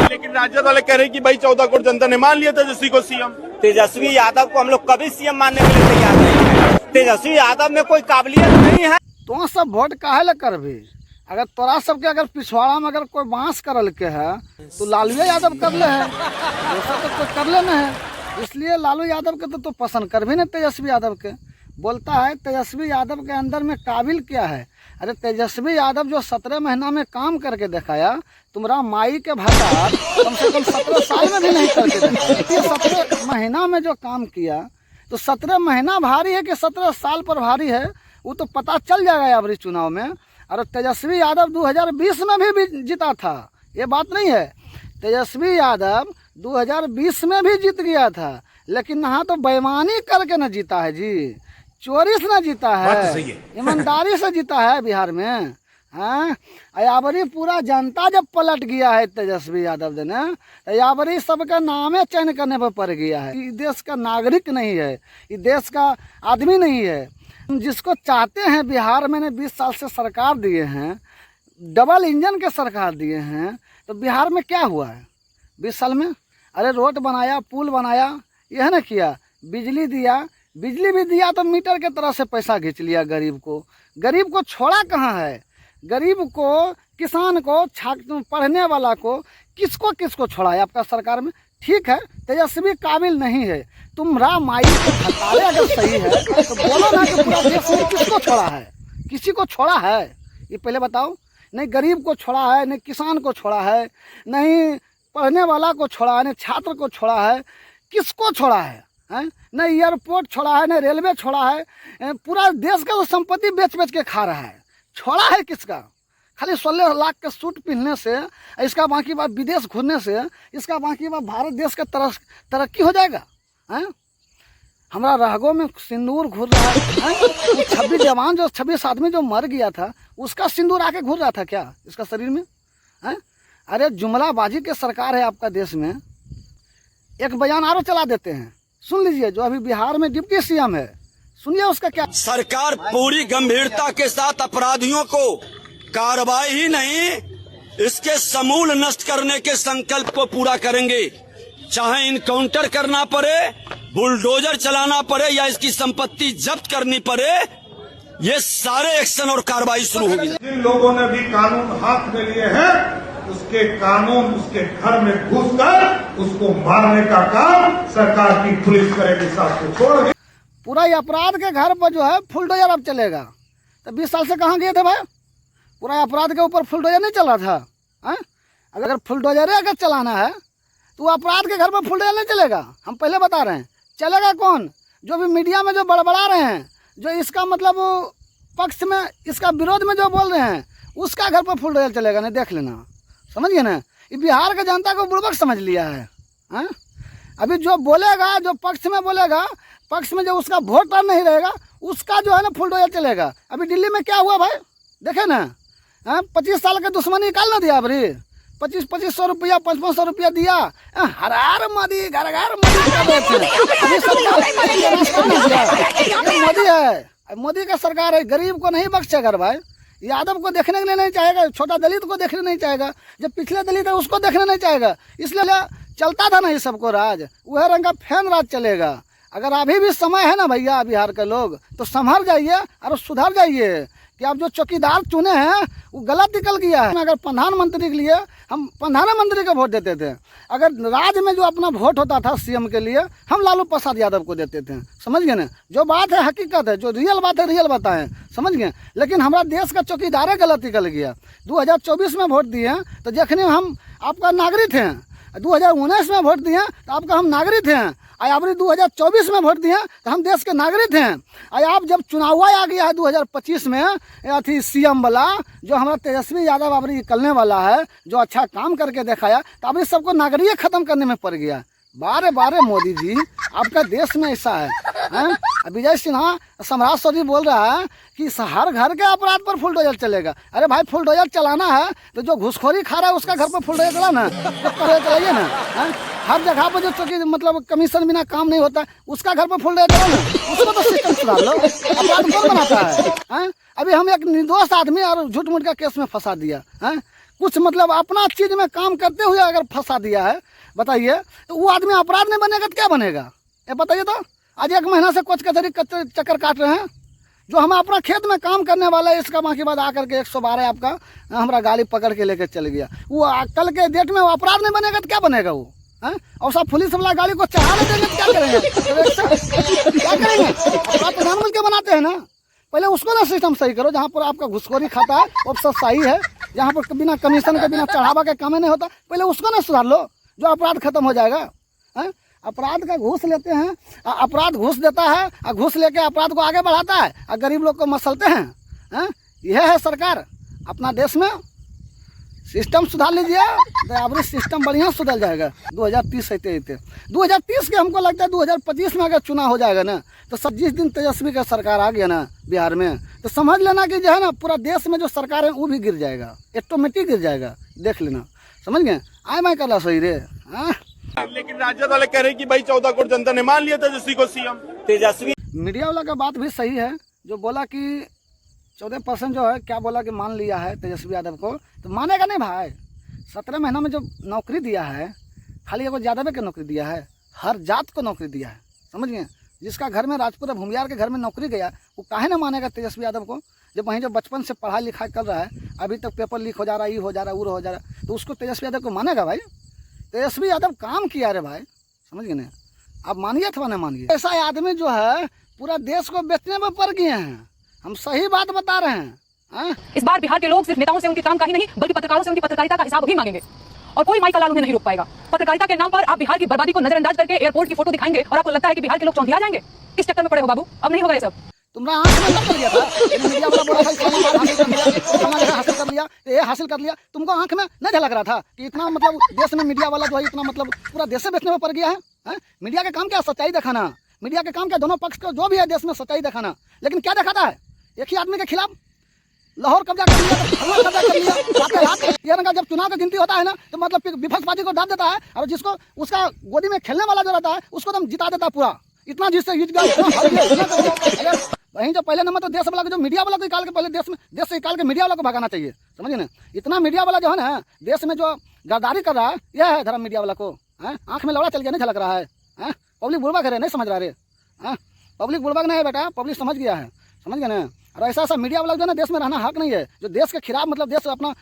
लेकिन राजद वाले कह रहे हैं कि भाई 14 करोड़ जनता ने मान लिया तेजस्वी को सीएम। तेजस्वी यादव को हम लोग कभी सीएम मानने के लिए तैयार नहीं है। तेजस्वी यादव में कोई काबिलियत नहीं है। तो सब वोट काहे ला करबे? अगर तोरा सबके अगर पिछवाड़ा में अगर कोई बांस करल के है तो लालू यादव कर ले है, ऐसा तो कोई कर लेना है। इसलिए लालू यादव के तो पसंद कर भी नहीं तेजस्वी यादव के। बोलता है तेजस्वी यादव के अंदर में काबिल क्या है? अरे तेजस्वी यादव जो 17 महीना में काम करके दिखाया, तुम्हारा माई के भाषा कम से कम 17 साल में भी नहीं करके दिखाया। 17 महीना में जो काम किया तो 17 महीना भारी है कि 17 साल पर भारी है, वो तो पता चल जाएगा अबरी चुनाव में। और तेजस्वी यादव 2020 में भी जीता था, ये बात नहीं है। तेजस्वी यादव 2020 में भी जीत गया था, लेकिन यहाँ तो बेईमानी करके न जीता है जी, चोरी से न जीता है, ईमानदारी से जीता है बिहार में। हाँ, यावरी पूरा जनता जब पलट गया है तेजस्वी यादव जी ने, यावरी सबका नामे चयन करने पर पड़ गया है। ये देश का नागरिक नहीं है, ये देश का आदमी नहीं है। जिसको चाहते हैं बिहार में 20 साल से सरकार दिए हैं, डबल इंजन के सरकार दिए हैं, तो बिहार में क्या हुआ है 20 साल में? अरे रोड बनाया, पुल बनाया, यह ना किया, बिजली दिया, बिजली भी दिया तो मीटर के तरह से पैसा खींच लिया गरीब को। गरीब को छोड़ा कहाँ है? गरीब को, किसान को, पढ़ने वाला को, किसको छोड़ा है आपका सरकार में? ठीक है, तेजस्वी काबिल नहीं है, तुम्हारा माई के हतारे अगर सही है तो बोलो ना कि पूरा देश में किसको छोड़ा है? किसी को छोड़ा है? ये पहले बताओ। नहीं गरीब को छोड़ा है, नहीं किसान को छोड़ा है, नहीं पढ़ने वाला को छोड़ा है, नहीं छात्र को छोड़ा है, किसको छोड़ा है? न एयरपोर्ट छोड़ा है, न रेलवे छोड़ा है, पूरा देश का वो संपत्ति बेच बेच के खा रहा है। छोड़ा है किसका? खाली 16 लाख के सूट पहनने से, इसका बाकी बात विदेश घूमने से, इसका बाकी बात भारत देश का तरक्की हो जाएगा? हमारा रागों में सिंदूर घूर रहा है। 26 जवान जो 26 आदमी जो मर गया था, उसका सिंदूर आके घूर रहा था क्या इसका शरीर में? अरे जुमलाबाजी के सरकार है आपका देश में। एक बयान आरो चला देते हैं, सुन लीजिए। जो अभी बिहार में डिप्टी सीएम है, सुनिए उसका क्या। सरकार पूरी गंभीरता के साथ अपराधियों को कार्रवाई ही नहीं, इसके समूल नष्ट करने के संकल्प को पूरा करेंगे। चाहे इनकाउंटर करना पड़े, बुलडोजर चलाना पड़े या इसकी संपत्ति जब्त करनी पड़े, ये सारे एक्शन और कार्रवाई शुरू होगी। जिन लोगों ने भी कानून हाथ में लिए हैं, उसके कानून उसके घर में घुसकर उसको मारने का काम सरकार की पुलिस करेगी। साथ को छोड़ पूरा अपराध के घर पर जो है फुलडोजर अब चलेगा। तो 20 साल से कहाँ गए थे भाई? पूरा अपराध के ऊपर फुलडोजर नहीं चला था। अगर फुलडोजर अगर चलाना है तो अपराध के घर पर फुलडोजर नहीं चलेगा। हम पहले बता रहे हैं, चलेगा कौन? जो भी मीडिया में जो बड़बड़ा रहे हैं, जो इसका मतलब पक्ष में, इसका विरोध में जो बोल रहे हैं, उसका घर पर फुलडोजर चलेगा। नहीं, देख लेना, समझ गए ना? ये बिहार के जनता को बुड़बक समझ लिया है। अभी जो बोलेगा, जो पक्ष में बोलेगा, पक्ष में जो उसका वोटर नहीं रहेगा, उसका जो है ना फुलडोजर चलेगा। अभी दिल्ली में क्या हुआ भाई, देखे ना? 25 साल का दुश्मनी निकाल ना दिया अबरी। 2500 रुपया, 5500 रुपया दिया, हर हर मोदी, घर घर मोदी कर रहे थे। मोदी है, मोदी का सरकार है, गरीब को नहीं बख्शेगा भाई। यादव को देखने के लिए नहीं चाहेगा, छोटा दलित को देखने नहीं चाहेगा, जो पिछले दलित है उसको देखने नहीं चाहेगा। इसलिए चलता था ना ये सबको राज, वह रंग का फैन राज चलेगा। अगर अभी भी समय है ना भैया बिहार के लोग, तो संभल जाइए और सुधर जाइए कि आप जो चौकीदार चुने हैं वो गलत निकल गया है। अगर प्रधानमंत्री के लिए हम प्रधानमंत्री को वोट देते थे, अगर राज्य में जो अपना वोट होता था सीएम के लिए, हम लालू प्रसाद यादव को देते थे। समझ गए ना? जो बात है हकीकत है, जो रियल बात है रियल बताएं, समझ गए? लेकिन हमारा देश का चौकीदार गलत निकल गया। 2024 में वोट दिए तो जखने हम आपका नागरिक हैं, 2019 में वोट दिए तो आपका हम नागरिक हैं, अब 2024 में वोट दिए तो हम देश के नागरिक हैं। अब जब चुनाव आ गया है 2025 में, अथी सीएम वाला जो हमारा तेजस्वी यादव अब निकलने वाला है, जो अच्छा काम करके दिखाया, तो अब इस सबको नागरिक खत्म करने में पड़ गया। बारे बारे मोदी जी, आपका देश में ऐसा है। विजय सिन्हा सम्राट सौदी बोल रहा है कि हर घर के अपराध पर फुलडोजर चलेगा। अरे भाई फुलडोजर चलाना है तो जो घुसखोरी खा रहा है उसका घर पर फुलडोजर चलाना, तो चलाइए ना। हर जगह पर जो चौकी मतलब कमीशन बिना काम नहीं होता, उसका घर पर फुल रेट करो ना, उसको तो सिस्टम सुधार लो। अपराध कौन बनाता है? अभी हम एक निर्दोष आदमी और झूठ मूठ का केस में फंसा दिया है, कुछ मतलब अपना चीज में काम करते हुए अगर फंसा दिया है, बताइए तो वो आदमी अपराध नहीं बनेगा तो क्या बनेगा? ये बताइए तो। आज 1 महीना से कोच कचहरी चक्कर काट रहे हैं, जो हम अपना खेत में काम करने वाला है, इसका बाकी बाद आकर के 112 आपका हमारा गाड़ी पकड़ के लेकर चल गया। वो कल के डेट में वो अपराध नहीं बनेगा तो क्या बनेगा वो? और सब पुलिस वाला गाड़ी को चढ़ाने देंगे तो क्या करेंगे? क्या करेंगे? अपराध प्रधानमंत्री के बनाते हैं ना, पहले उसको ना सिस्टम सही करो। जहाँ पर आपका घुसखोरी खाता है वो सब सही है, जहाँ पर बिना कमीशन के बिना चढ़ावा के काम नहीं होता, पहले उसको ना सुधार लो, जो अपराध खत्म हो जाएगा। अपराध का घूस लेते हैं, अपराध घूस देता है और घूस लेके अपराध को आगे बढ़ाता है और गरीब लोग को मसलते हैं। यह है सरकार अपना देश में। सिस्टम सुधार लीजिए, बराबरी सिस्टम बढ़िया सुधर जाएगा। 2030 से 2030 के हमको लगता है 2025 में अगर चुनाव हो जाएगा ना, तो सब जिस दिन तेजस्वी का सरकार आ गया ना बिहार में, तो समझ लेना कि जो है ना पूरा देश में जो सरकार है वो भी गिर जाएगा, ऑटोमेटिक गिर जाएगा। देख लेना, समझ गए? आए मैं कर रहा सही रे। लेकिन राजद वाले कह रहे हैं कि भाई 14 करोड़ जनता ने मान लिया तेजस्वी को सीएम। तेजस्वी मीडिया वाला का बात भी सही है, जो बोला कि 14% जो है क्या बोला कि मान लिया है तेजस्वी यादव को, तो मानेगा नहीं भाई। 17 महीना में जो नौकरी दिया है, खाली एगो यादव के नौकरी दिया है, हर जात को नौकरी दिया है, समझ गए? जिसका घर में राजपूत भूमियार के घर में नौकरी गया, वो काहे ना मानेगा तेजस्वी यादव को? जब वहीं जो बचपन से पढ़ाई लिखाई कर रहा है, अभी तक पेपर लीक हो जा रहा है, ये हो जा रहा है, वो हो जा रहा है, तो उसको तेजस्वी यादव को मानेगा भाई? तेजस्वी यादव काम किया रे भाई, समझ गए ना? आप मानिए अथवा न मानिए, ऐसा आदमी जो है पूरा देश को बेचने में पड़ गए हैं। हम सही बात बता रहे हैं। इस बार बिहार के लोग सिर्फ नेताओं से उनके काम का ही नहीं बल्कि पत्रकारों से उनकी पत्रकारिता का हिसाब भी मांगेंगे, और कोई माई का लाल उन्हें नहीं रोक पाएगा। पत्रकारिता के नाम पर आप बिहार की बर्बादी को नजरअंदाज करके एयरपोर्ट की फोटो दिखाएंगे और आपको लगता है कि बिहार के लोग चौंधिया जाएंगे। किस चक्कर में पड़े हो बाबू? अब नहीं होगा ये सब। तुम्हारा आंख में लग गया था, मीडिया वाला बोला था हासिल कर लिया, ये हासिल कर लिया, तुमको आंख में नहीं झलक रहा था कि इतना मतलब देश में मीडिया वाला जो है इतना मतलब पूरा देश से बेचने में पड़ गया है? मीडिया का काम क्या? सच्चाई दिखाना। मीडिया का काम क्या? दोनों पक्ष को जो भी है देश में सच्चाई दिखाना। लेकिन क्या दिखाता है? एक ही आदमी के खिलाफ लाहौर कब्जा कर लिया, कब्जा कर लिया, ये रंगा जब चुनाव का गिनती होता है ना, तो मतलब विपक्ष पार्टी को दाब देता है, और जिसको उसका गोदी में खेलने वाला जो रहता है उसको तो जिता देता है पूरा। इतना जिससे जीत गया। वहीं जो पहले नंबर तो देश वाला को, जो मीडिया वाला को निकाल के पहले देश से निकाल के मीडिया वाला को भगाना चाहिए, समझिए ना? इतना मीडिया वाला जो है ना देश में जो गद्दारी कर रहा है, यह है धर्म मीडिया वाला को। आंख में लौड़ा चल गया, नहीं झलक रहा है? पब्लिक बुड़बक है, नहीं समझ रहा रे? पब्लिक बुड़बक नहीं है बेटा, पब्लिक समझ गया है, समझ गए ना? और ऐसा मीडिया वाला जो है ना देश में रहना हक नहीं है, जो देश के खिलाफ मतलब देश अपना